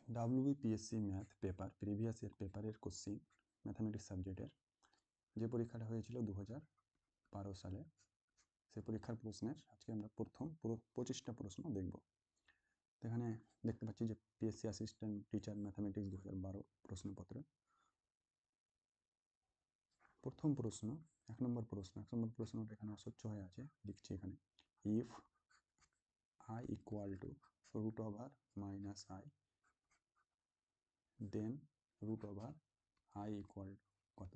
WBPSC math paper previous year পেপারের question mathematics সাবজেক্টের যে পরীক্ষাটা হয়েছিল 2012 সালে সেই পরীক্ষার প্রশ্নের আজকে আমরা প্রথম পুরো 25টা প্রশ্ন দেখব। এখানে দেখতে পাচ্ছি যে পিএসসি অ্যাসিস্ট্যান্ট টিচার ম্যাথামেটিক্স 2012 প্রশ্নপত্র। প্রথম প্রশ্ন 1 নম্বর প্রশ্নটা এখানে অস্বচ্ছ হয়ে আছে, লিখছি এখানে if I equal to root over minus I then root over I equal কত,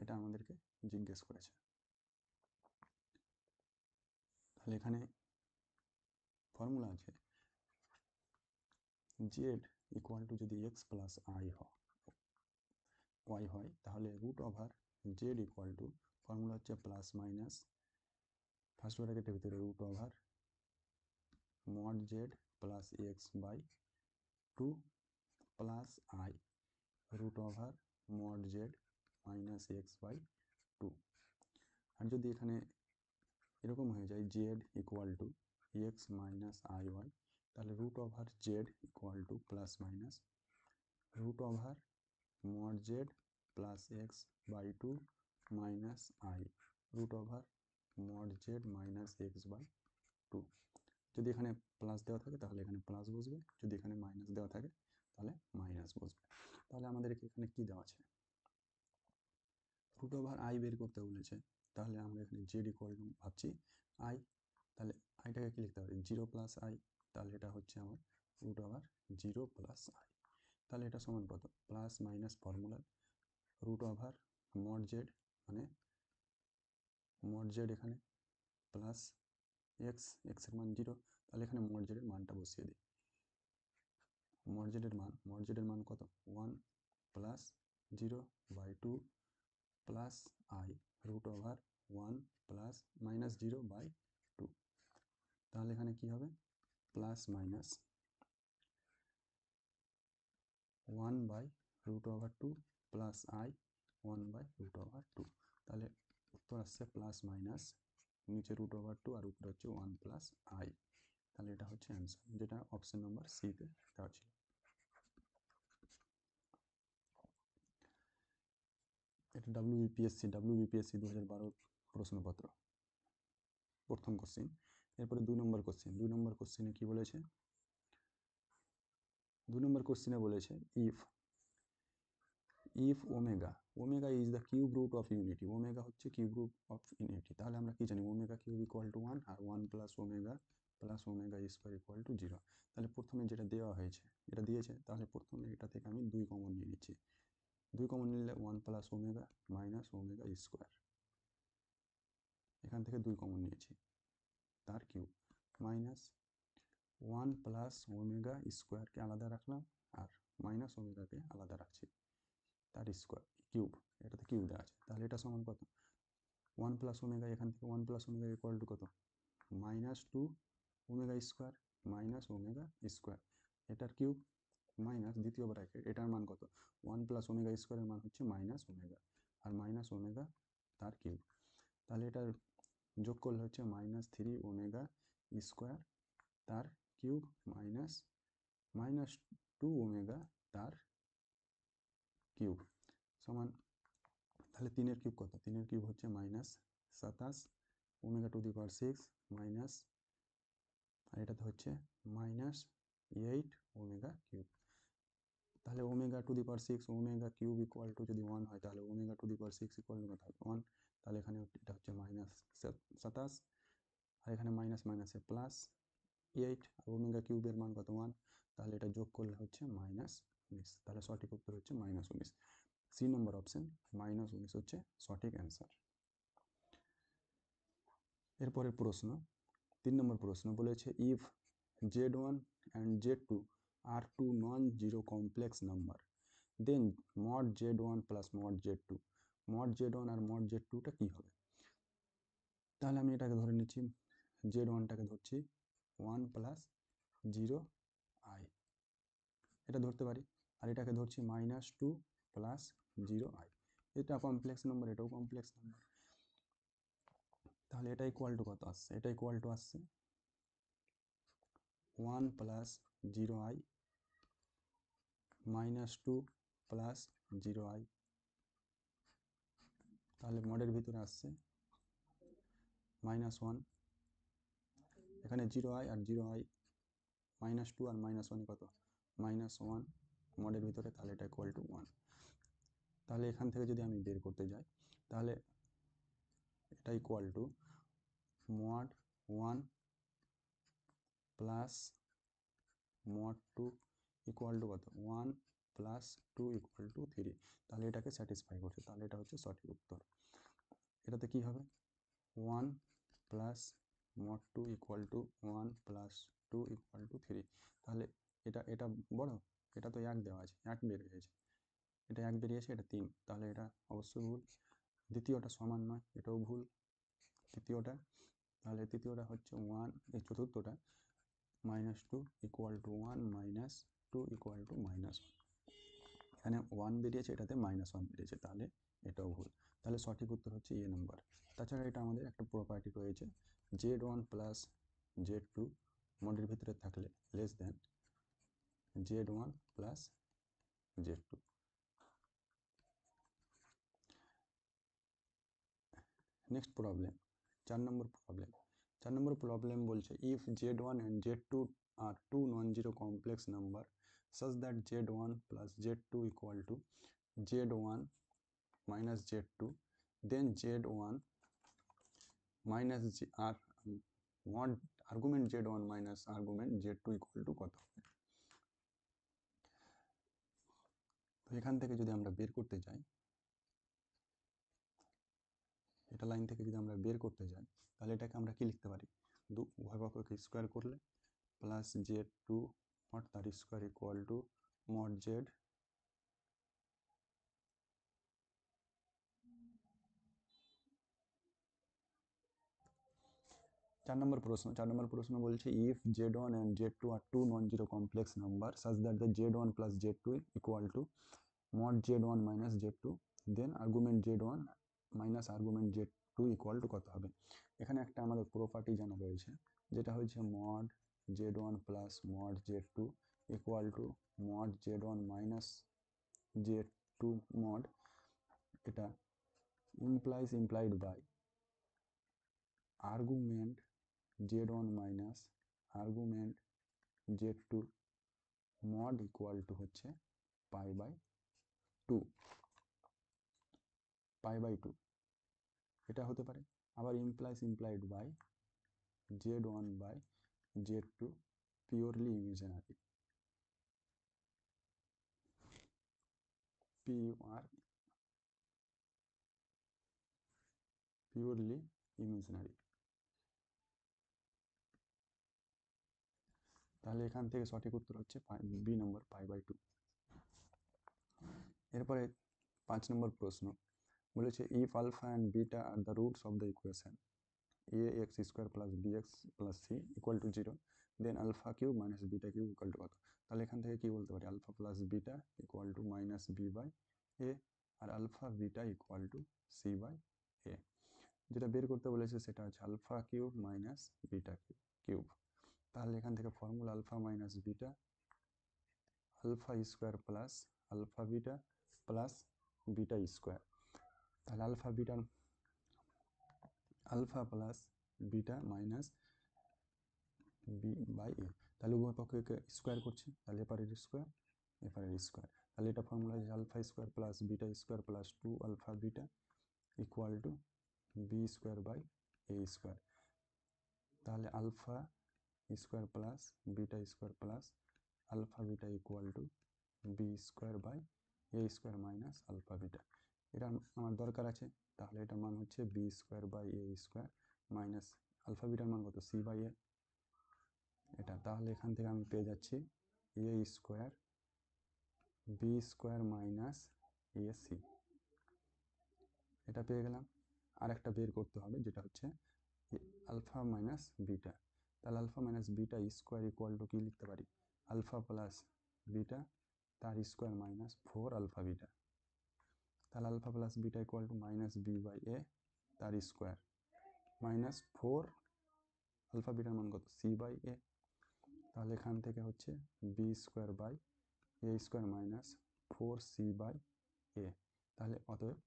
এটা আমাদেরকে জিজ্ঞেস করেছে। তাহলে এখানে ফর্মুলা আছে জেড ইকুয়াল টু যদি এক্স প্লাস ওয়াই হয় তাহলে root over Z equal to formula হচ্ছে প্লাস মাইনাস ফার্স্ট ব্র্যাকেটের ভিতরে root over mod Z plus X by two plus I root over mod Z minus X by two. আর যদি এখানে এরকম হয়ে যায় Z equal to X minus I Y তাহলে root over Z equal to plus minus root over mod Z plus X by two minus I root over mod Z minus X by two. যদি এখানে plus দেওয়া থাকে তাহলে এখানে plus বসবে, যদি এখানে মাইনাস দেওয়া থাকে তাহলে মাইনাস বসবে। তাহলে আমাদের এখানে কি দেওয়া আছে, রুট ওভার আই বের করতে বলেছে। তাহলে আমরা এখানে জেড ইকুয়াল টু ভাবছি আই, তাহলে আইটাকে কি লিখতে পারি জিরো প্লাস আই, তাহলে এটা হচ্ছে আমার root over zero plus i. তাহলে এটা সমান কত, plus minus formula root over mod z মানে মড জেড এখানে প্লাস এক্সের মান জিরো, তাহলে এখানে মড জেডের মানটা বসিয়ে দিই। মড জেডের মান কত, 1 plus zero by two plus I root over 1 plus minus zero by two. তাহলে এখানে কি হবে plus minus 1 by root over two plus i 1 by root over two. তাহলে উত্তর আসছে প্লাস মাইনাস নিচে রুট ওভার টু আর উপরে হচ্ছে 1 প্লাস আই। তাহলে এটা হচ্ছে অ্যান্সার, যেটা অপশন নম্বর সিতে দেওয়া ছিল। এটা WBPSC 2012 প্রশ্নপত্র প্রথম কোশ্চিন। এরপরে 2 নম্বর কোশ্চিনে কি বলেছে, 2 নম্বর কোশ্চিনে বলেছে if omega is the cube root of unity, omega হচ্ছে কিউব রুট অফ ইউনিটি। তাহলে আমরা কি জানি ওমেগা কিউব ইকুয়াল টু 1 আর 1 plus omega square equal to 0। তাহলে প্রথমে যেটা দেওয়া হয়েছে এটা দিয়েছে, তাহলে প্রথমে এটা থেকে আমি 2 কমন নিয়ে নিচ্ছি। 2 কমন নিলে 1 plus omega minus omega square, এখান থেকে 2 কমন নিয়েছি তার কিউব মাইনাস 1 প্লাস ওমেগা স্কোয়ারকে আলাদা রাখলাম আর মাইনাস ওমেগাকে আলাদা রাখছি তার স্কোয়ার কিউব, এটাতে কিউব দেওয়া আছে। তাহলে এটা সমান কত 1 প্লাস ওমেগা, এখান থেকে 1 প্লাস ওমেগা ইকুয়াল টু কত minus 2 omega square minus omega square, এটার কিউব মাইনাস দ্বিতীয় ব্র্যাকেট এটার মান কত 1 প্লাস ওমেগা স্কোয়ারের মান হচ্ছে মাইনাস ওমেগা আর মাইনাস ওমেগা তার কিউব। তাহলে এটার যোগ করলে হচ্ছে মাইনাস 3 ওমেগা স্কোয়ার তার কিউব মাইনাস 2 ওমেগা তার কিউব সমান, তাহলে 3-এর কিউব কত, 3-এর কিউব হচ্ছে minus 27 omega to the power 6 minus, আর এটাতে হচ্ছে মাইনাস 8 ওমেগা কিউব। তাহলে omega to the power 6 omega cube equal to যদি 1 হয় তাহলে omega to the power 6 equal to কত হবে 1, তাহলে এখানে এটা হচ্ছে মাইনাস 27 আর এখানে মাইনাস মাইনাসে প্লাস 8 আর ওমেগা কিউবের মান কত 1, তাহলে এটা যোগ করলে হচ্ছে মাইনাস 19। তাহলে সঠিক উত্তর হচ্ছে মাইনাস 19, সি নম্বর অপশন মাইনাস 19 হচ্ছে সঠিক অ্যান্সার। এরপরে প্রশ্ন 3 নম্বর প্রশ্ন বলেছে if z1 and z2 are two non-zero complex number then mod z1 plus mod z2, mod z1 R mod z2 টা কি হবে। তাহলে আমি এটাকে ধরে নিচ্ছি z1টাকে ধরছি 1 প্লাস 0 আই, এটা ধরতে পারি, আর এটাকে ধরছি মাইনাস 2 প্লাস 0 আই, এটা কমপ্লেক্স নাম্বার এটাও কমপ্লেক্স নাম্বার। তাহলে এটা ইকুয়াল টু কত আসছে, এটা ইকুয়াল টু আসছে 1 প্লাস 0 আই -2 প্লাস 0i, তাহলে মডের ভিতরে আসছে -1, এখানে 0i আর 0i, -2 আর -1 কত, -1 মডের ভিতরে, তাহলে এটা ইকুয়াল টু 1। তাহলে এখান থেকে যদি আমি বের করতে যাই তাহলে এটা equal to mod 1 plus mod 2 equal to কত, 1 প্লাস 2 ইকুয়াল টু 3। তাহলে এটাকে স্যাটিসফাই করছে, তাহলে এটা হচ্ছে সঠিক উত্তর। এটাতে কি হবে, 1 plus mod 2 equal to 1 plus 2 equal to 3। তাহলে এটা বড়, এটা তো 1 দেওয়া আছে, 1 বের হয়েছে, এটা 1 বেরিয়েছে, এটা 3, তাহলে এটা অবশ্যই ভুল। দ্বিতীয়টা সমান নয়, এটাও ভুল। তৃতীয়টা, তাহলে তৃতীয়টা হচ্ছে 1, এই চতুর্থটা -2 equal to 1 minus 2 equal to -1। এখানে 1 বেরিয়েছে, এটাতে -1 বেরিয়েছে, তাহলে এটাও ভুল। তাহলে সঠিক উত্তর হচ্ছে এ নম্বর। তাছাড়া এটা আমাদের একটা প্রপার্টি রয়েছে, z1 প্লাস z2 মডের ভিতরে থাকলে less than z1 plus z2। Next problem, 4 নম্বর প্রবলেম বলছে if z1 and z2 are two non-zero complex number such that z1 plus z2 equal to z1 minus z2, then z1 minus mod argument z1 minus argument z2 equal to কত। তো এখান থেকে যদি আমরা বের করতে যাই, এটা লাইন থেকে যদি আমরা বের করতে যাই তাহলে এটাকে আমরা কি লিখতে পারি, উভয় পক্ষকে স্কোয়ার করলে প্লাস z2 mod তার square equal two mod z 4 নম্বর প্রশ্ন বলছে if z1 and z2 are two non-zero complex number such that the z1 plus z2 equal to mod z1 minus z2, then argument z1 minus argument z2 equal to কত হবে। এখানে একটা আমাদের property জানা রয়েছে, যেটা হচ্ছে mod z1 plus mod z2 equal to mod z1 minus z2 mod, এটা implied by argument z1 minus argument z2 mod equal to হচ্ছে pi by 2, এটা হতে পারে। আবার implied by z1 by z2 purely imaginary, purely imaginary। তাহলে এখান থেকে সঠিক উত্তর হচ্ছে বি নম্বর, পাই বাই 2। এরপরে 5 নম্বর প্রশ্ন বলেছে if alpha and beta are the roots of the equation ax square plus bx plus c equal to 0, then alpha cube minus beta cube equal to কত। তাহলে এখান থেকে কি বলতে পারি, alpha plus beta equal to minus B by A, আর alpha beta equal to C by A. যেটা বের করতে বলেছে সেটা হচ্ছে alpha cube minus beta cube. তাহলে এখান থেকে formula alpha minus beta, alpha square plus alpha beta plus beta square. তাহলে alpha plus beta minus B by A, তাহলে উভয় পক্ষকে স্কোয়ার করছি, তাহলে এপারের স্কোয়ার এপারের স্কোয়ার। তাহলে এটা ফর্মুলা হচ্ছে alpha square plus beta square plus 2 alpha beta equal to B square by A square. তাহলে alpha square plus beta square plus alpha beta equal to B square by A square minus alpha beta. এটা আমার দরকার আছে, তাহলে এটার মান হচ্ছে B square by A square minus alpha বিটার মান কত, সি বাই এ এটা। তাহলে এখান থেকে আমি পেয়ে যাচ্ছি A square B square minus A C, এটা পেয়ে গেলাম। আর একটা বের করতে হবে যেটা হচ্ছে আলফা মাইনাস বিটা। তাহলে alpha minus beta square equal to কি লিখতে পারি, আলফা প্লাস বিটা তার স্কোয়ার মাইনাস 4 আলফা বিটা। তাহলে alpha plus beta equal to minus B by A তার স্কোয়ার মাইনাস 4 আলফা বিটার মান কত, সি বাই এ। তাহলে এখান থেকে হচ্ছে B square by A square minus 4c/a। তাহলে অতএব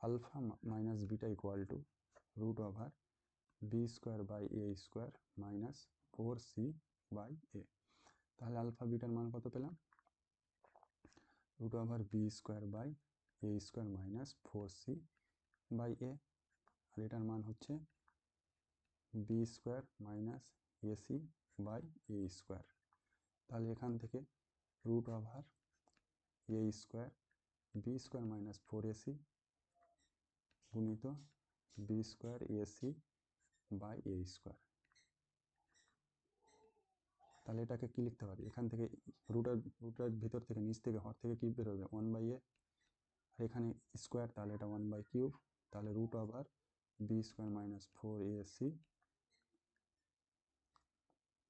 alpha minus beta equal to root over b square by A square minus 4c/a। তাহলে আলফা বিটার মান কত পেলাম? Root over b square by A square minus 4c/a। আর এটার মান হচ্ছে B square minus ac/a square. তাহলে এখান থেকে root over A square B square minus 4ac গুণিত বি স্কোয়ার ac/a স্কোয়ার। তাহলে এটাকে কি লিখতে পারি? এখান থেকে রুটের ভিতর থেকে নিচ থেকে হর থেকে কি বেরোবে? 1/a। আর এখানে স্কোয়ার, তাহলে এটা 1/কিউব। তাহলে root over b square minus 4ac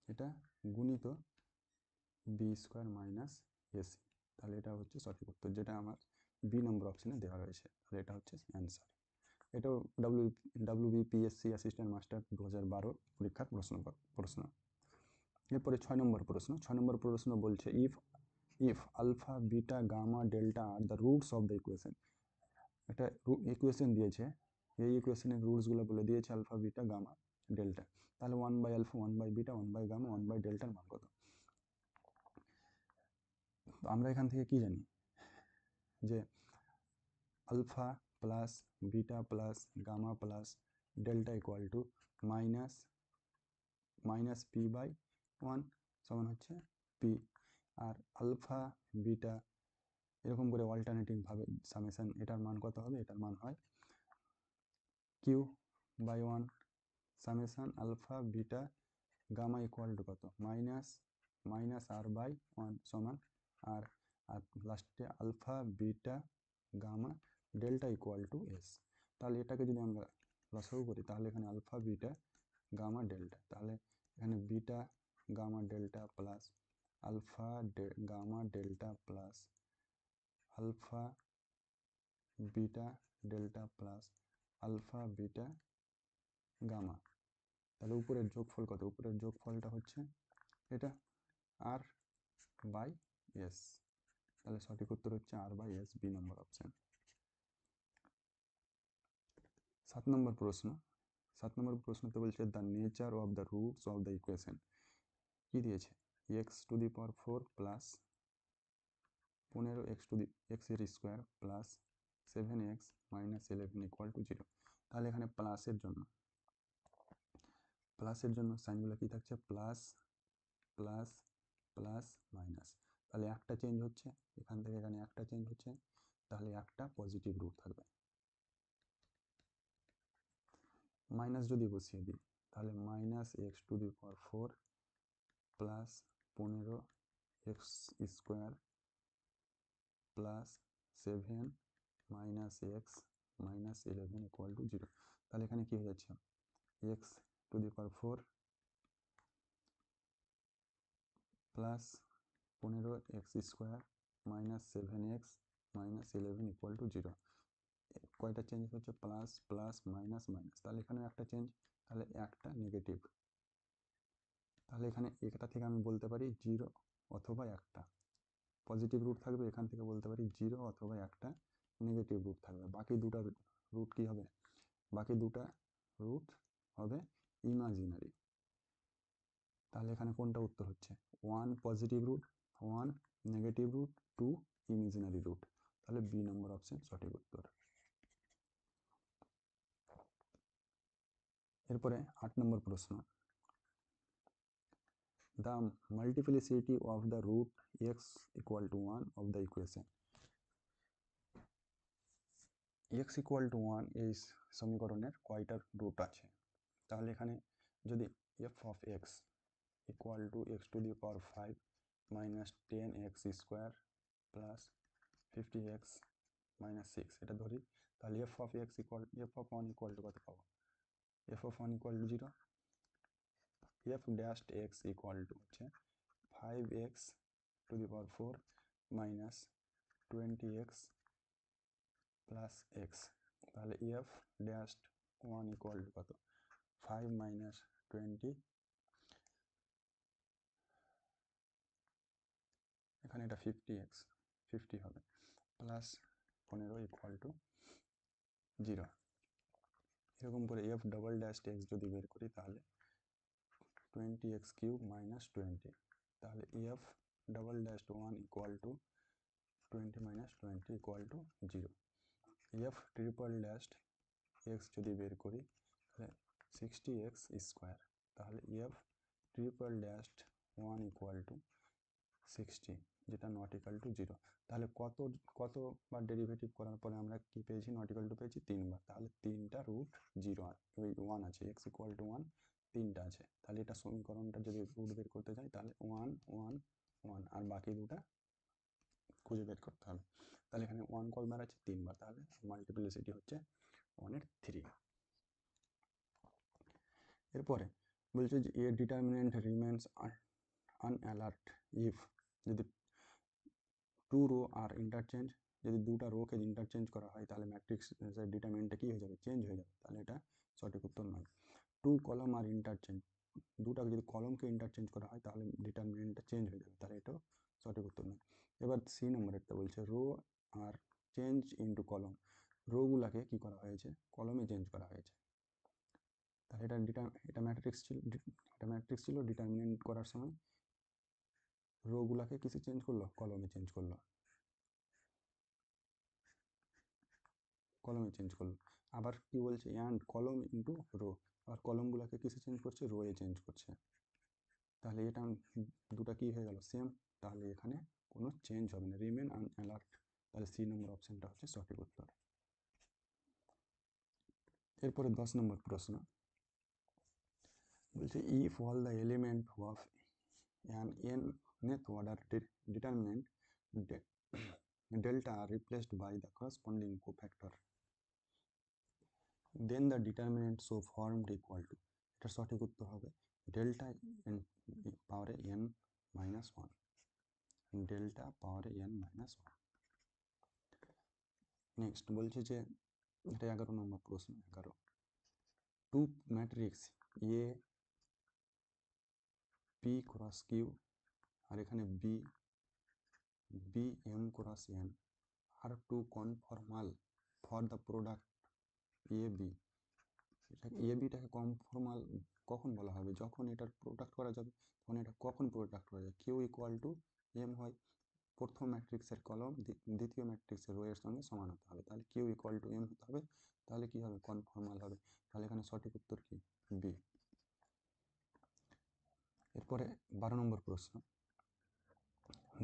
এটা গুণিত বি স্কোয়ার মাইনাস এসি। তাহলে এটা হচ্ছে সঠিক উত্তর, যেটা আমার বি নম্বর অপশানে দেওয়া রয়েছে। তাহলে এটা হচ্ছে অ্যান্সার। এটাও WBPSC অ্যাসিস্ট্যান্ট মাস্টার 2012 পরীক্ষার প্রশ্ন। এরপরে 6 নম্বর প্রশ্ন বলছে if alpha beta gamma delta are the roots of the equation. একটা ইকুয়েশন দিয়েছে, এই ইকুয়েশনের রুটসগুলো বলে দিয়েছে আলফা বিটা গামা ডেল্টা। তাহলে 1/আলফা 1/বিটা 1/গামা 1/ডেল্টার মান কত? তো আমরা এখান থেকে কি জানি যে alpha plus beta plus gamma plus delta equal to minus p/1 সমান হচ্ছে পি। আর আলফা বিটা এরকম করে অল্টারনেটিভভাবে সামেশন, এটার মান কত হবে? এটার মান হয় q/1 summation alpha beta gamma equal to কত? মাইনাস r/1 সমান আর লাস্টে alpha beta gamma delta equal to s. তাহলে এটাকে যদি আমরা লসাগু করি তাহলে এখানে আলফা বিটা গামা ডেল্টা, তাহলে এখানে beta gamma delta plus alpha gamma delta plus alpha beta delta plus alpha beta gamma. তাহলে উপরের যোগফল কত? উপরের যোগফলটা হচ্ছে এটা r/s। তাহলে সঠিক উত্তর হচ্ছে r/s, বি নম্বর অপশন। 7 নম্বর প্রশ্নতে বলছে the nature of the roots of the equation. কি দিয়েছে? x⁴ প্লাস 15x এর square plus 7x minus 11 equal to 0। তাহলে এখানে প্লাসের জন্য সাইনগুলো কি থাকছে? Plus plus plus minus. তাহলে একটা চেঞ্জ হচ্ছে, এখান থেকে এখানে একটা চেঞ্জ হচ্ছে, তাহলে একটা পজিটিভ রুট থাকবে। মাইনাস যদি বসিয়ে দিই তাহলে -x⁴ plus 15x square plus 7 minus x minus 11 equal to 0। তাহলে এখানে কি হয়ে যাচ্ছে? x⁴ plus 15x square minus 7x minus 11 equal to 0। কয়টা চেঞ্জ হচ্ছে? Plus plus minus minus. তাহলে এখানেও একটা চেঞ্জ, তাহলে একটা নেগেটিভ। তাহলে এখানে এটা থেকে আমি বলতে পারি 0 অথবা একটা পজিটিভ রুট থাকবে, এখান থেকে বলতে পারি 0 অথবা একটা নেগেটিভ রুট থাকবে। বাকি দুটা রুট কি হবে? বাকি দুটা রুট হবে ইমাজিনারি। তাহলে এখানে কোনটা উত্তর হচ্ছে? 1 positive root, 1 negative root, 2 imaginary root. তাহলে বি নম্বর অপশন সঠিক উত্তর। এরপরে 8 নম্বর প্রশ্ন, the multiplicity of the root x equal to 1 of the equation। x equal to 1 এই সমীকরণের কয়টা রুট আছে? তাহলে এখানে যদি f of x equal to x⁵ minus 10x square plus 50x minus 6 এটা ধরি, তাহলে f of 1 equal to কত পাবো? f of 1 equal to 0। f dash x equal to হচ্ছে 5x⁴ minus 20x plus x। তাহলে f dash 1 equal to কত? 5 minus 20, এখানে এখানে এটা 50x 50 হবে প্লাস 15 ইকুয়াল টু 0। এরকম করে এফ ডবল ড্যাশ এক্স যদি বের করি তাহলে 20x কিউব মাইনাস 20, তাহলে F double dash 1 equal two 20 minus 20 equal to 0। F triple dash x যদি বের করি তাহলে 60x স্কোয়ার, তাহলে F triple dash 1 equal two 60, যেটা নট ইকুয়াল টু 0। তাহলে কতবার ডেরিভেটিভ করার পরে আমরা কি পেয়েছি, নট ইকুয়াল টু পেয়েছি 3বার, তাহলে 3টা রুট 0 ওই 1 আছে, এক্স ইকুয়াল টু 1 3টা আছে। তাহলে এটা সমীকরণটা যদি রুট বের করতে চাই তাহলে 1 1 1 আর বাকি দুটা খুঁজে বের করতে হবে। তাহলে এখানে 1 কতবার আছে, 3বার, তাহলে মাল্টিপ্লিসিটি হচ্ছে 1 এর 3। এরপরে বলছে যে এ ডিটারমিনেন্ট রিমেন্স আনঅ্যালার্ট ইফ, যদি টু রো আর ইন্টারচেঞ্জ, যদি দুটা রোকে ইন্টারচেঞ্জ করা হয় তাহলে ম্যাট্রিক্সের ডিটারমিনেন্টটা কী হয়ে যাবে, চেঞ্জ হয়ে যাবে, তাহলে এটা সঠিক উত্তর নয়। টু কলম আর ইন্টারচেঞ্জ, দুটাকে যদি কলমকে ইন্টারচেঞ্জ করা হয় তাহলে ডিটারমিনেন্টটা চেঞ্জ হয়ে যাবে, তাহলে এটাও সঠিক উত্তর নয়। এবার সি নম্বরেরটা বলছে রো আর চেঞ্জ ইন্টু কলম, রোগুলাকে কী করা হয়েছে, কলমে চেঞ্জ করা হয়েছে, তাহলে এটা ম্যাট্রিক্স ছিল ডিটারমিনেন্ট করার সময় রোগুলাকে কিসে চেঞ্জ করলো, কলমে চেঞ্জ করলো, কলমে চেঞ্জ করলো। আবার কি বলছে, অ্যান্ড কলম ইন্টু রো, আবার কলমগুলোকে কিসে চেঞ্জ করছে, রোয়ে চেঞ্জ করছে, তাহলে এটা দুটা কি হয়ে গেল, সেম, তাহলে এখানে কোনো চেঞ্জ হবে না, রিমেন আনঅ্যালার্ট, তাহলে সি নম্বর অপশানটা হচ্ছে সঠিক উত্তর। এরপরে 10 নম্বর প্রশ্ন বলছে if all the element of an nth order determinant delta are replaced by the corresponding cofactor, then the determinant so formed equal to, এটা সঠিক উত্তর হবে ডেল্টা পাওয়ারে n মাইনাস 1, ডেল্টা পাওয়ারে n মাইনাস 1। নেক্সট বলছে যে এটা 11 নম্বর প্রশ্ন, 11 two matrix A P cross Q আর এখানে B B M cross N are to conformal for the product A B, A বিটাকে কনফর্মাল কখন বলা হবে, যখন এটার প্রোডাক্ট করা যাবে, তখন এটা কখন প্রোডাক্ট করা যায়, কিউ ইকুয়াল টু এম হয়, প্রথম ম্যাট্রিক্সের কলম দ্বিতীয় ম্যাট্রিক্সের রো এর সঙ্গে সমান হতে হবে, তাহলে কিউ ইকুয়াল টু এম হতে হবে, তাহলে কি হবে, কনফর্মাল হবে, তাহলে এখানে সঠিক উত্তর কি, বি। এরপরে 12 নম্বর প্রশ্ন,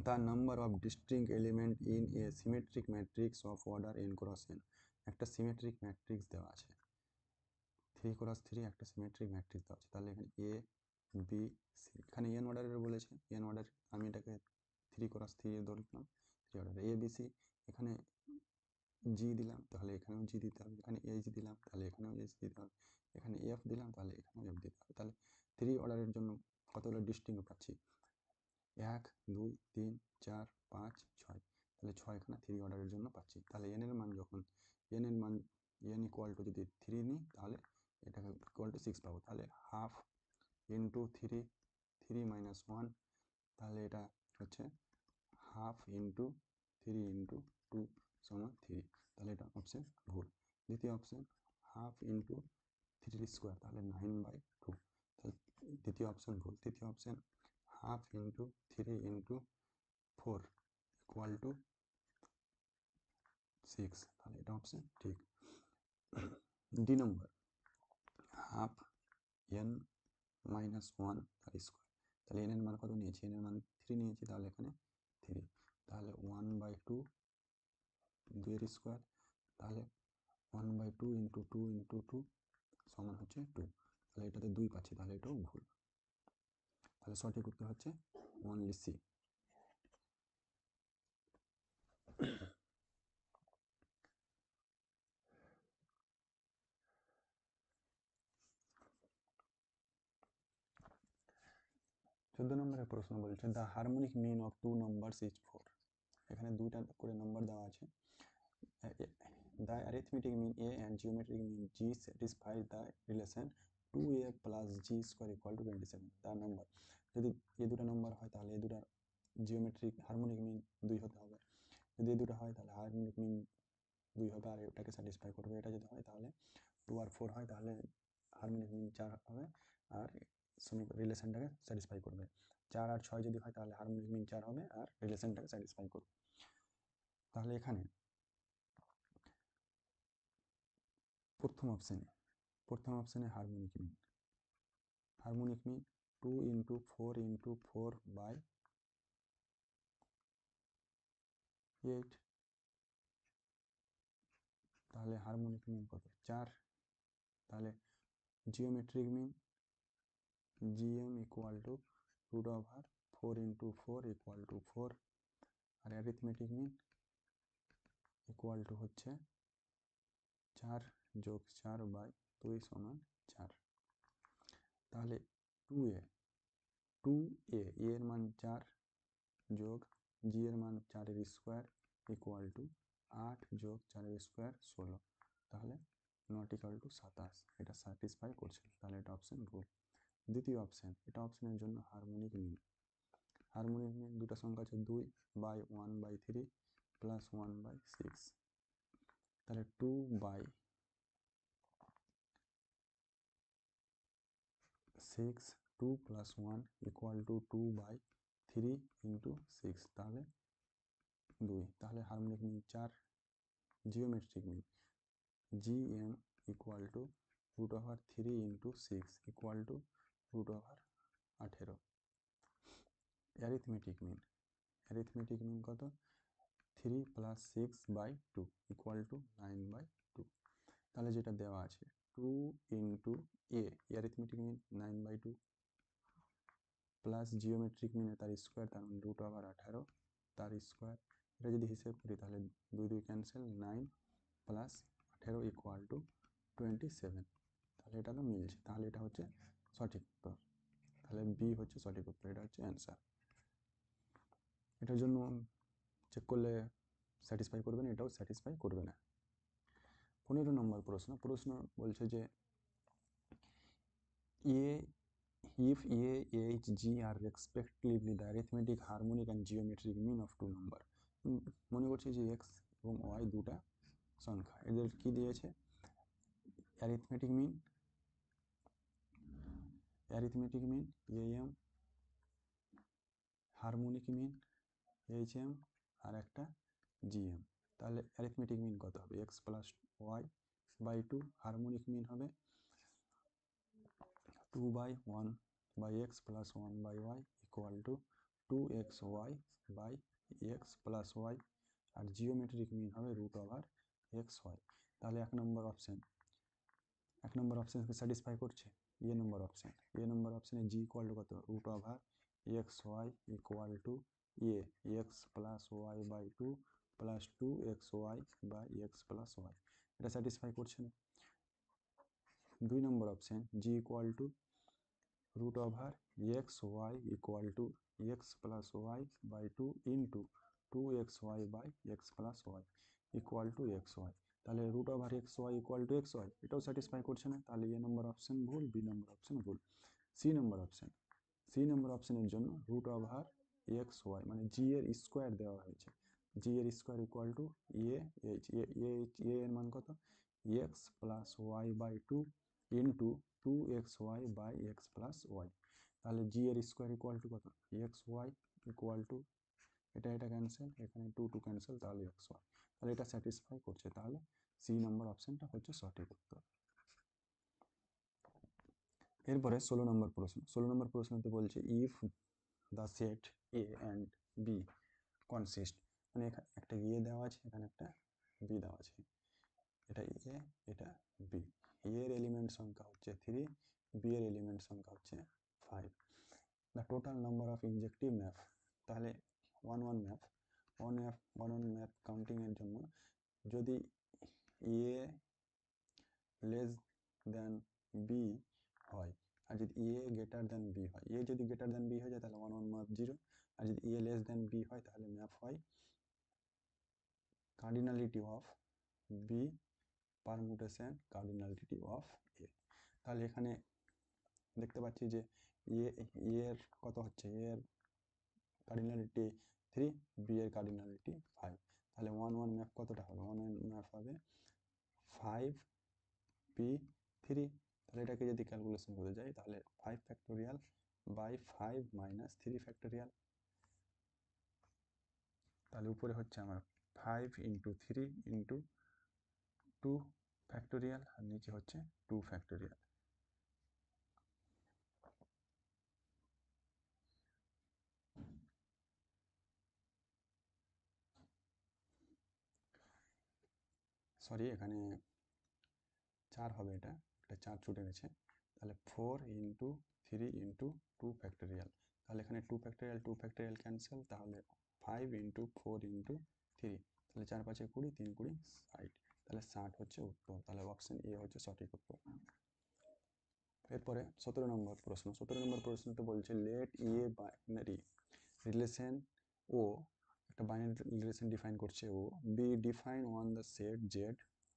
the number of distinct element in a symmetric matrix of order n cross n, একটা সিমেট্রিক ম্যাট্রিক্স দেওয়া আছে 3 ক্রস 3, একটা সিমেট্রিক ম্যাট্রিক্স দেওয়া আছে, তাহলে এখানে এ বি সি, এখানে এন অর্ডারের বলেছে, এন অর্ডার আমি এটাকে 3 ক্রস 3 ধরলাম, 3 অর্ডার, এ বি সি এখানে জি দিলাম তাহলে এখানেও জি দিতে হবে, এখানে এইচ দিলাম তাহলে এখানেও এইচ দিতে হবে, এখানে এফ দিলাম তাহলে এখানেও এফ দিতে হবে, তাহলে 3 অর্ডারের জন্য কতগুলো ডিস্টিংক্ট পাচ্ছি, 1 2 3 4 5 6, তাহলে 6খানা 3 অর্ডারের জন্য পাচ্ছি, তাহলে এন এর মান যখন এন এর মান এন ইকুয়াল টু যদি 3 নিই তাহলে এটাকে ইকুয়াল টু 6 পাবো, তাহলে হাফ ইন্টু 3 3 মাইনাস 1, তাহলে এটা হচ্ছে হাফ ইন্টু 3 ইন্টু 2 সমান 3, তাহলে এটা অপশন ভুল। দ্বিতীয় অপশন হাফ ইন্টু 3 স্কোয়ার, তাহলে 9/2, তাহলে দ্বিতীয় অপশন ভুল। তৃতীয় option half into 3 into 4 equal to 6, তাহলে এটা অপশন ঠিক। ডি নম্বর হাফ n মাইনাস 1 তার স্কোয়ার, তাহলে n এর মান কত নিয়েছি, n এর মান 3 নিয়েছি, তাহলে এখানে 3, তাহলে 1/2 2 এর স্কোয়ার, তাহলে 1/2 ইন্টু 2 ইন্টু 2 সমান হচ্ছে 2, তাহলে এটাতে 2 পাচ্ছি, তাহলে এটাও ভুল, তাহলে সঠিক উত্তর হচ্ছে অনলি সি। চোদ্দ নম্বরের প্রশ্ন বলছে the harmonic mean of two numbers is 4, এখানে দুইটা করে নাম্বার দেওয়া আছে, the arithmetic mean a and geometric mean g satisfy the relation 2a + g² = 27, the number, যদি এই দুটো নাম্বার হয় তাহলে এই দুটার জিওমেট্রিক হারমোনিক মিন 2 হতে হবে। যদি এই দুটো হয় তাহলে হারমোনিক মিন 2 হবে আর এটাকে স্যাটিসফাই করবে। এটা যদি হয় তাহলে 2 আর 4 হয় তাহলে হারমোনিক মিন 4 হবে আর রিলেশনটাকে স্যাটিসফাই করবে। 4 আর 6 যদি হয় তাহলে হারমোনিক মিন 4 হবে আর রিলেশনটাকে স্যাটিসফাই করবে। তাহলে এখানে প্রথম অপশানে হারমোনিক মিন 2 × 4 × 4/8, তাহলে হারমোনিক মিন কত 4। তাহলে জিওমেট্রিক মিন GM = √4 × 4 = 4 আর অ্যারিথমেটিক মিন হচ্ছে 4 + 4/2 = 4। তাহলে 2a এর মান 4 যোগ g এর মান 4 এর স্কোয়ার = 8 যোগ 4 এর স্কোয়ার 16। তাহলে not equal to 27, এটা স্যাটিসফাই করছে না, তাহলে এটা অপশন ভুল। দ্বিতীয় অপশন, এটা অপশনের জন্য হারমোনিক মিন দুটো সংখ্যা আছে 2/1/3 প্লাস 1/6। তাহলে 2/6 2 + 1 = 2/3 × 6, তাহলে 2। তাহলে harmonic mean 4। Geometric mean GM = √3 × 6 = √18। Arithmetic mean কত 3 + 6/2 = 9/2। তাহলে যেটা দেওয়া আছে 2 × a arithmetic mean 9/2 plus geometric মিনে তার স্কোয়ার তার মানে √18 তার স্কোয়ার। এটা যদি হিসেব করি তাহলে 2 2 ক্যান্সেল, 9 + 18 = 27। তাহলে এটা তো মিলছে, তাহলে এটা হচ্ছে সঠিক উত্তর। তাহলে বি হচ্ছে সঠিক উত্তর, এটা হচ্ছে অ্যান্সার। এটার জন্য চেক করলে স্যাটিসফাই করবে না, এটাও স্যাটিসফাই করবে না। 15 নম্বর প্রশ্ন বলছে যে if a, h, g are respectively the arithmetic, harmonic and geometric mean of two number। মনে করছি যে x এবং y দুটা সংখ্যা, এদের কি দিয়েছে arithmetic mean am, harmonic mean HM আর একটা GM। তাহলে অ্যারিথমেটিক মিন কত হবে x + y/2, হারমোনিক মিন হবে 2/1/x + 1/y = 2xy/x + y আর জিওমেট্রিক মিন হবে √xy। তাহলে এক নম্বর অপশনকে স্যাটিসফাই করছে। নম্বর অপশনে g = কত √xy = a x + y/2 + 2xy/x + y, এটা স্যাটিসফাই করছে না। 2 নম্বর option g = √xy = x + y/2 × 2xy/x + y = xy। তাহলে √xy = xy, এটাও স্যাটিসফাই করছে না, তাহলে এ নম্বর অপশন ভুল, বি নম্বর অপশন ভুল। সি নম্বর অপশনের জন্য √xy মানে g এর স্কোয়ার দেওয়া হয়েছে, g এর স্কোয়ার = a এর মান কত x + y/2 × 2xy/x + y। তাহলে g এর স্কোয়ার = কত xy = এটা ক্যান্সেল, এখানে 2 2 ক্যান্সেল, তাহলে xy। তাহলে এটা স্যাটিসফাই করছে, তাহলে সি নম্বর অপশনটা হচ্ছে সঠিক উত্তর। এরপরে 16 নম্বর প্রশ্নতে বলছে if the set A and B consist, মানে একটা A দেওয়া আছে, এখানে একটা B দেওয়া আছে, এটা A এটা B। A এর এলিমেন্ট সংখ্যা হচ্ছে 3, B এর এলিমেন্ট সংখ্যা হচ্ছে 5। The total number of ইনজেক্টিভ map, তাহলে 1 1 ম্যাপ কাউন্টিং এর জন্য যদি A লেস দেন B হয় আর যদি A গ্রেটার দেন B হয়, A যদি গ্রেটার দেন B হয়ে যায় তাহলে 1 1 ম্যাপ 0, আর যদি A লেস দেন B হয় তাহলে ম্যাপ হয় cardinality of B permutation cardinality of A। তাহলে এখানে দেখতে পাচ্ছি যে এর কত হচ্ছে, এর কার্ডিনালিটি 3, বি এর কার্ডিনালিটি 5। তাহলে 1 1 ম্যাপ কতটা হবে? 1 1 ম্যাপ হবে 5p3। তাহলে এটাকে যদি ক্যালকুলেশন করতে যাই তাহলে 5 ফ্যাক্টোরিয়াল বাই 5 মাইনাস 3 ফ্যাক্টোরিয়াল। তাহলে উপরে হচ্ছে আমার 5 ইন্টু 3 ইন্টু 2 ফ্যাক্টোরিয়াল আর নিচে হচ্ছে 2 ফ্যাক্টোরিয়াল। সরি, এখানে 4 হবে, এটা 4 ছুটে গেছে। তাহলে 4 ইন্টু 3 ইন্টু 2 ফ্যাক্টোরিয়াল। তাহলে এখানে 2 ফ্যাক্টোরিয়াল 2 ফ্যাক্টোরিয়াল ক্যান্সেল, তাহলে 5 ইন্টু 4 ইন্টু 3। তাহলে 4 5 20, 3 20 60। তাহলে 60 হচ্ছে উত্তর। তাহলে অপশন এ হচ্ছে সঠিক উত্তর। এরপরে 17 নম্বর প্রশ্ন। 17 নম্বর প্রশ্নতে বলছে লেট এ বাইনারি রিলেশন ও, একটা বাইনারি রিলেশন ডিফাইন করছে ও, be define on the set Z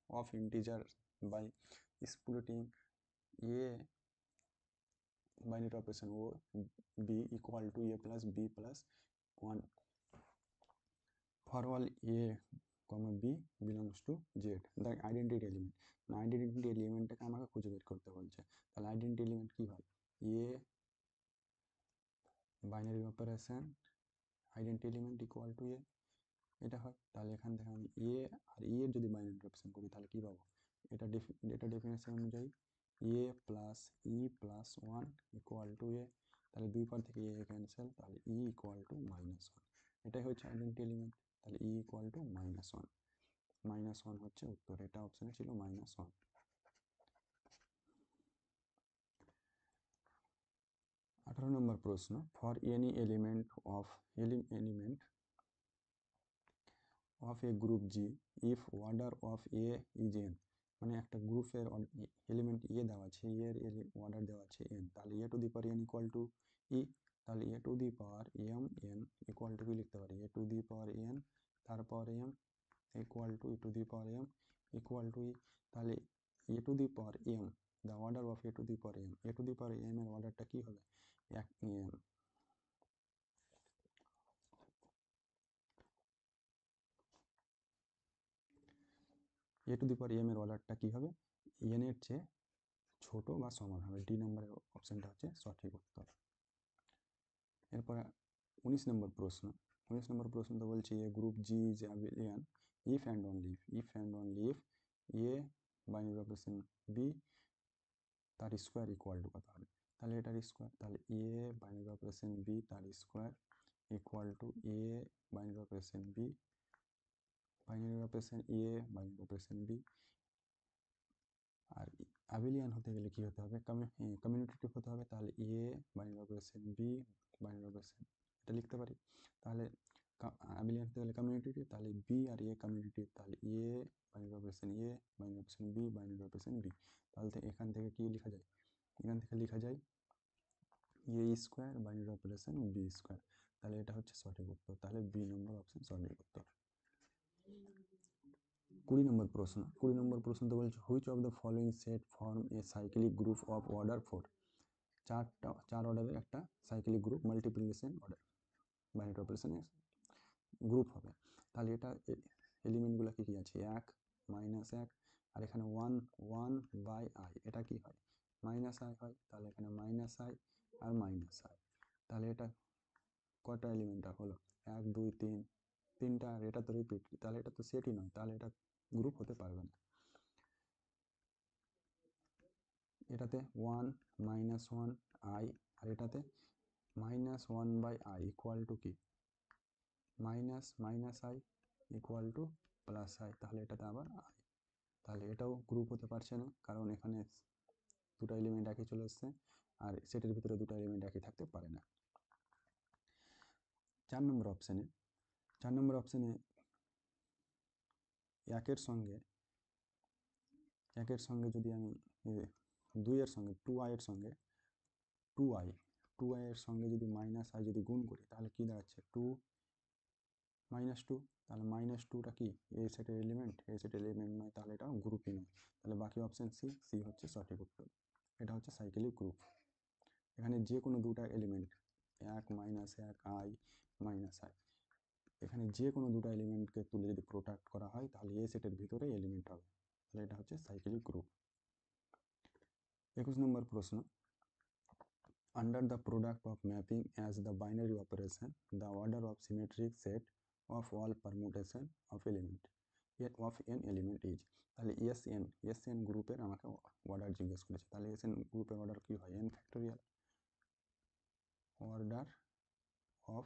of integer by splitting a binary operation o b equal to a plus b plus 1 for all a comma b belongs to z, the identity element। Identity এলিমেন্টটাকে আমাকে খুঁজে বের করতে বলছে। তাহলে identity element কি হয়? a binary operation identity element equal to a, এটা হয়। তাহলে এখান থেকে আমি a আর e এর যদি বাইনারি অপারেশন করি তাহলে কি পাবো? এটা ডেফিনেশন অনুযায়ী a plus E plus 1 equal to A. তাহলে দুই পার থেকে এ ক্যান্সেল, তাহলে ই ইকুয়াল টু -1। এটাই হচ্ছে আইডেন্টিটি এলিমেন্ট। তাহলে ই ইকুয়াল টু -1, -1 হচ্ছে উত্তর। এটা অপশনে ছিল -1। 18 নম্বর প্রশ্ন, for any element of a group G if order of A is n, মানে একটা গ্রুপের এলিমেন্ট এ দেওয়া আছে, এর অর্ডার দেওয়া আছে n, তাহলে a to the power n equal to E. তাহলে a to the power m n equal to কি লিখতে পারি? a to the power n তারপর m equal to e to the power m equal to E. তাহলে a to the power m, the order of a to the power m, a to the power m এর অর্ডারটা কি হবে? এ two the power m এর অর্ডারটা কি হবে? n এর চেয়ে ছোট বা সমান হবে। ডি নম্বরের অপশনটা হচ্ছে সঠিক উত্তর। এরপরে 19 নম্বর প্রশ্ন। 19 নম্বর প্রশ্নটা বলছে a group G is abelian if and only if A binary operation B তার স্কোয়ার ইকুয়াল টু কত হবে? তাহলে এটার স্কোয়ার, তাহলে এ বাইনারি অপারেশন বি তার square equal to A binary operation B binary operation A binary operation B. আর abelian হতে গেলে কি হতে হবে? কমিউনিটেটিভ হতে হবে। তাহলে A binary operation B binary operation, এটা লিখতে পারি। তাহলে অ্যাবিলিয়ান হতে গেলে কমিউনিটেটিভ, তাহলে বি আর এ কমিউনিটেটিভ, তাহলে A binary operation A binary operation B binary operation B. তাহলে এখান থেকে কি লেখা যায়? এখান থেকে লেখা যায় A square binary operation B square. তাহলে এটা হচ্ছে সঠিক উত্তর। তাহলে বি নম্বর অপশন সঠিক উত্তর। 20 নম্বর প্রশ্ন। 20 নম্বর প্রশ্নতে বলছে which of the following set form A cyclic group of order 4। চার অর্ডারের একটা cyclic group multiplication order binary অপারেশনের গ্রুপ হবে। তাহলে এটা এলিমেন্টগুলো কি কি আছে? 1 -1 আর এখানে 1 1 বাই i, এটা কি হয়? -i হয়। তাহলে এখানে -i আর -i। তাহলে এটা কয়টা এলিমেন্টটা হলো? 1 2 3, তিনটা। আর এটা তো রিপিট, তাহলে এটা তো সেটই নয়, তাহলে এটা গ্রুপ হতে পারবে না। এটাতে 1 -1 i আর এটাতে -1 বাই i ইকুয়াল টু কি? -i equal to +i। তাহলে এটাতে আবার i, তাহলে এটাও গ্রুপ হতে পারছে না, কারণ এখানে দুটো এলিমেন্ট একই চলে এসছে আর সেটের ভিতরে দুটো এলিমেন্ট একই থাকতে পারে না। 4 নম্বর অপশনে একের সঙ্গে যদি আমি 2 এর সঙ্গে 2i এর সঙ্গে 2i এর সঙ্গে যদি -i যদি গুণ করি তাহলে কি দাঁড়াচ্ছে? 2 -2। তাহলে -2টা কি এই সেটের এলিমেন্ট? এই সেটের এলিমেন্ট নয়, তাহলে এটা গ্রুপই নয়। তাহলে বাকি অপশন সি হচ্ছে সঠিক উত্তর। এটা হচ্ছে সাইক্লিক গ্রুপ। এখানে যে কোনো দুটা এলিমেন্ট 1 -1 i মাইনাস আই। এখানে যে কোনো দুটো এলিমেন্টকে তুলে যদি প্রোডাক্ট করা হয় তাহলে এ সেটের ভিতরে এলিমেন্ট হবে, তাহলে এটা হচ্ছে সাইক্লিক গ্রুপ। 21 নম্বর প্রশ্ন, under the product of mapping as the binary operation, the order of symmetric set of all permutation of element of n element is, তাহলে SN গ্রুপের আমাকে অর্ডার জিজ্ঞেস করেছে, তাহলে SN গ্রুপের অর্ডার কি হয়, n factorial, order of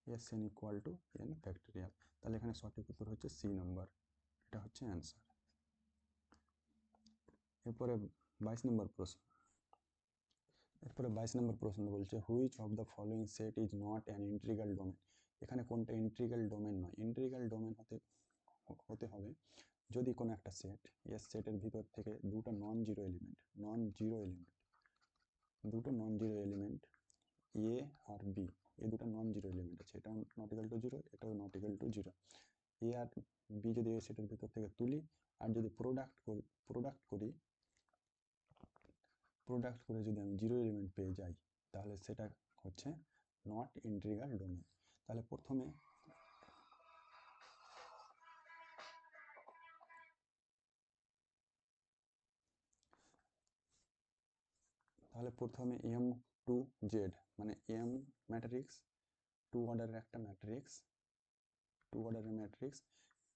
SN equal to n factorial. তাহলে এখানে সঠিক উত্তর হচ্ছে সি নম্বর, এটা হচ্ছে অ্যান্সার। এরপরে 22 নম্বর প্রশ্ন, বলছে which of the following set is not an integral domain. এখানে কোনটা ইন্টিগ্রাল ডোমেন নয়। ইন্টিগ্রাল ডোমেন হতে হবে যদি কোনো একটা সেট, এর সেটের ভিতর থেকে দুটো নন জিরো এলিমেন্ট এ আর বি, এই দুটো নন জিরো এলিমেন্ট আছে, এটাও নট ইকুয়াল টু জিরো, এটাও not equal to zero. A আর বি যদি এই সেটের ভিতর থেকে তুলি আর যদি প্রোডাক্ট করে যদি আমি জিরো এলিমেন্ট পেয়ে যাই তাহলে সেটা হচ্ছে নট ইন্টিগ্রাল ডোমেন। তাহলে প্রথমে M2Z মানে M ম্যাট্রিক্স, টু অর্ডারের একটা ম্যাট্রিক্স,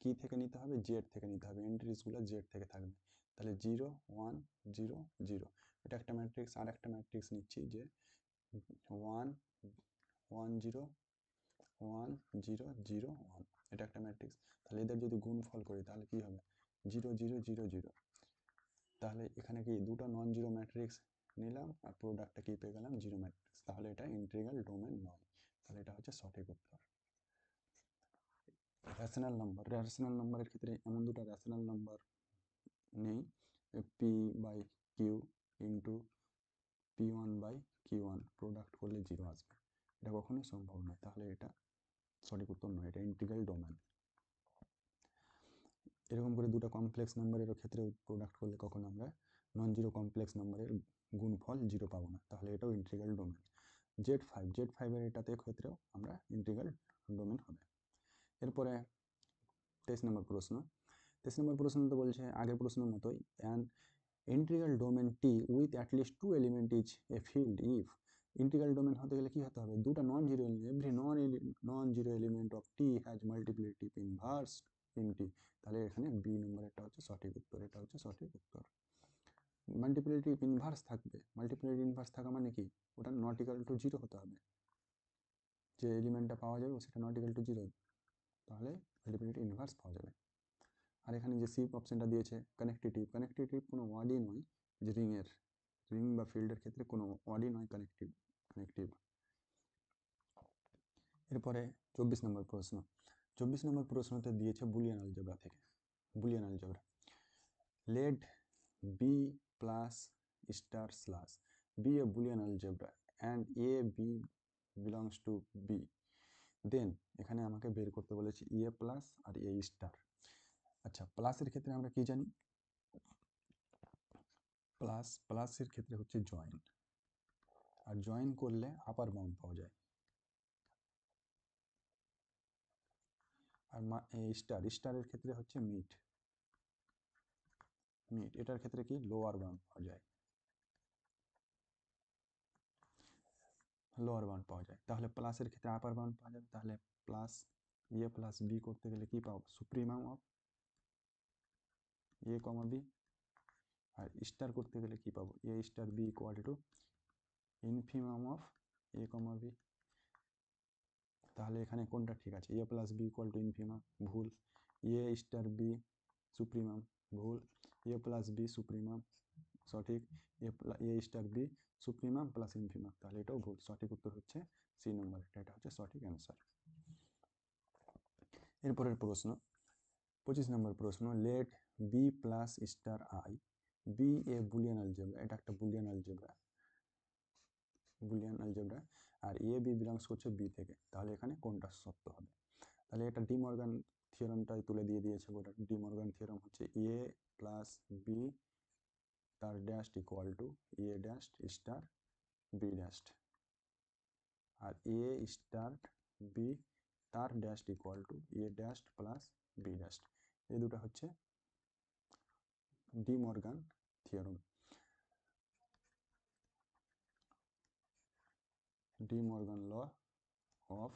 কি থেকে নিতে হবে, জেড থেকে নিতে হবে, এন্ট্রিসগুলো জেড থেকে থাকবে। তাহলে 0 1 0 0, এটা একটা ম্যাট্রিক্স। আর একটা ম্যাট্রিক্স নিচ্ছি যে 1 1 0 1 0 0 1, এটা একটা ম্যাট্রিক্স। তাহলে এদের যদি গুণফল করি তাহলে কি হবে, 0 0 0 0। তাহলে এখানে কি দুটো নন জিরো ম্যাট্রিক্স নিলাম আর প্রোডাক্টটা কি পেয়ে গেলাম, জিরো ম্যাট্রিক্স। তাহলে এটা ইন্টিগ্রাল ডোমেন নয়, তাহলে এটা হচ্ছে সঠিক উত্তর। রেশনাল নাম্বারের ক্ষেত্রে এমন দুটো রেশনাল নাম্বার নেই, p by q into P1 by Q1 product করলে 0 আসবে, এটা কখনোই সম্ভব নয়, তাহলে এটা সঠিক উত্তর নয়, এটা ইন্টিগ্রাল ডোমেন। এরকম করে দুটো কমপ্লেক্স নাম্বারের ক্ষেত্রে প্রোডাক্ট করলে কখনো আমরা নন জিরো কমপ্লেক্স নাম্বারের গুণফল 0 পাবো না, তাহলে এটাও ইন্টিগ্রাল ডোমেন। Z5 এর এটাতে ক্ষেত্রেও আমরা ইন্টিগ্রাল ডোমেন হবে। এরপরে 23 নম্বর প্রশ্ন তো বলছে আগের প্রশ্নের মতোই, an integral domain T with at least two element is a field if. Integral domain হতে গেলে কি হতে হবে, দুটো non zero every non zero element of T has multiplicative inverse in T. তাহলে এখানে বি নম্বরেরটা হচ্ছে সঠিক উত্তর, এটা হচ্ছে সঠিক উত্তর। মাল্টিপ্লিটিভ ইনভার্স থাকা মানে কি, ওটা নট ইকুয়াল টু জিরো হতে হবে, যে এলিমেন্টটা পাওয়া যাবে সেটা নট ইকুয়াল টু জিরো, তাহলে মাল্টিপ্লিটিভ ইনভার্স পাওয়া যাবে। আর এখানে যে সি অপশনটা দিয়েছে কানেক্টিভ কোনো ওয়ার্ডই নয়, যে রিং বা ফিল্ডের ক্ষেত্রে কোনো ওয়ার্ডই নয় কানেক্টিভ। এরপরে 24 নম্বর প্রশ্নতে দিয়েছে বুলিয়ান আলজেব্রা থেকে। Let B plus star slash B a Boolean algebra and A B belongs to B, then এখানে আমাকে বের করতে বলেছে এ প্লাস আর এ স্টার। আচ্ছা, প্লাসের ক্ষেত্রে আমরা কি জানি, প্লাসের ক্ষেত্রে হচ্ছে জয়েন, আর জয়েন করলে আপার বাউন্ড পাওয়া যায়। আর স্টারের ক্ষেত্রে হচ্ছে মিড, এটার ক্ষেত্রে কি লোয়ার বাউন্ড পাওয়া যায়, তাহলে প্লাসের ক্ষেত্রে আপার বাউন্ড পাওয়া যাবে। তাহলে প্লাস এ প্লাস বি করতে গেলে কি পাবো, supremum of A comma B. আর স্টার করতে গেলে কি পাবো, A star B equal to infimum of A comma B. তাহলে এখানে কোনটা ঠিক আছে, A plus B equal to infimum ভুল, এ স্টার বি সুপ্রিমাম ভুল, এ প্লাস বি সুপ্রিমাম সঠিক, A star B supremum plus infimum, তাহলে এটাও ভুল। সঠিক উত্তর হচ্ছে সি নম্বর, এটা হচ্ছে সঠিক অ্যান্সার। এরপরের প্রশ্ন 25 নম্বর প্রশ্ন, let B plus star i be a Boolean algebra, এটা একটা বুলিয়ান আলজেব্রা আর এ বি বিলংস করছে বি থেকে, তাহলে এখানে কোনটা সত্য হবে। তাহলে এটা ডি মর্গান থিওরামটাই তুলে দিয়েছে। ওটা ডি মর্গান থিওরাম হচ্ছে এ প্লাস বি তার dash equal to A dash star B dash. আর এ স্টার বি তার dash equal to A dash plus B dash. এই দুটো হচ্ছে De Morgan theorem. De Morgan law of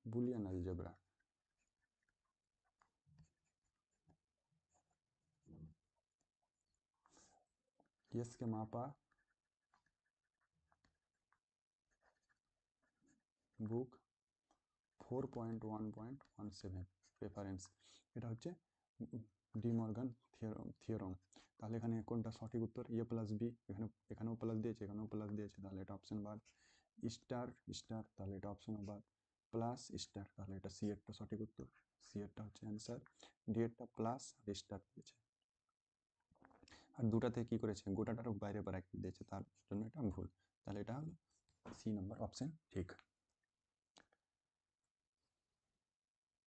Boolean algebra. S K Mapa book 4.1.17 reference. এটা হচ্ছে De Morgan theorem. তাহলে এখানে কোনটা সঠিক উত্তর? এ প্লাস বি, এখানেও প্লাস দিয়েছে, এখানেও প্লাস দিয়েছে, তাহলে এটা অপশন বাদ। স্টার স্টার, তাহলে এটা অপশনও বাদ। প্লাস স্টার, তাহলে এটা সি এরটা সঠিক উত্তর, সি এরটা হচ্ছে অ্যান্সার। ডি এরটা প্লাস আর স্টার দিয়েছে, আর দুটাতে কি করেছে, গোটাটারও বাইরে রাখিয়ে দিয়েছে, তার জন্য এটা ভুল। তাহলে এটা হলো সি নম্বর অপশন ঠিক।